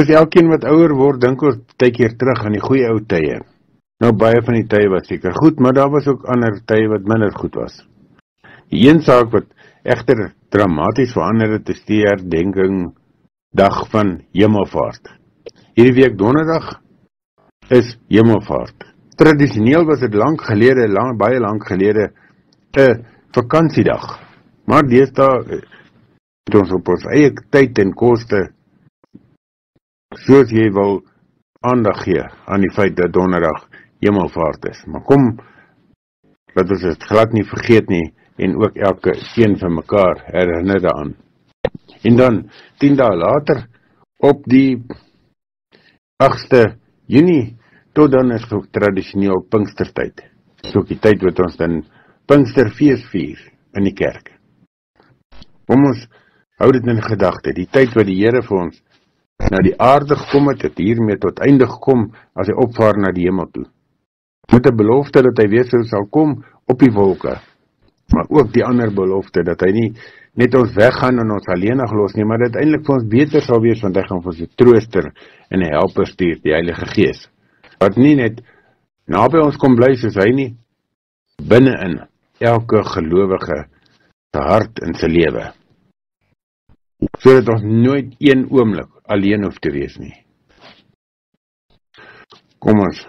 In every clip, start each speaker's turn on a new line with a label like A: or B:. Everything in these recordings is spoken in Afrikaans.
A: Soos elkeen wat ouer word, dink ons baie keer terug aan die goeie ou tye. Nou, baie van die tye was seker goed, maar daar was ook ander tye wat minder goed was. Die een saak wat egter dramaties verander het, is die herdenking dag van Hemelvaart. Hierdie week donderdag is Hemelvaart. Tradisioneel was dit baie lank gelede 'n vakansiedag. Maar deesdae het ons op ons eie tyd en koste, soos jy wil, aandag gee aan die feit dat donderdag Hemelvaart is. Maar kom, laat ons dit glad nie vergeet nie, en ook elke een van mekaar herinner daaraan. En dan, 10 dae later, op die 8de Junie, tot dan is ook tradisioneel Pinkstertyd. Dis ook die tyd wat ons dan Pinksterfees vier in die kerk. Kom ons hou dit in gedagte, die tyd wat die Here vir ons na die aarde gekom het hiermee tot einde gekom as hy opvaar na die hemel toe. Met 'n belofte dat hy weer sal kom op die wolke, maar ook die ander belofte dat hy nie net ons weggaan en ons alleenig los nie, maar dat eintlik vir ons beter sal wees, want hy gaan vir ons 'n trooster en 'n helper stuur, die Heilige Gees, wat nie net naby ons kom bly soos hy nie, binne-in elke gelowige se hart en sy lewe, sodat ons nooit een oomblik alleen hoef te wees nie. Kom ons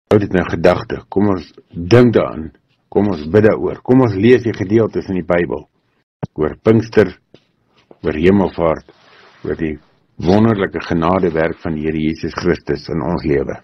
A: hou dit in gedagte, kom ons dink daaraan, kom ons bid daaroor, kom ons lees die gedeeltes in die Bybel, oor Pinkster, oor Hemelvaart, oor die wonderlike genadewerk van die Here Jesus Christus in ons lewe.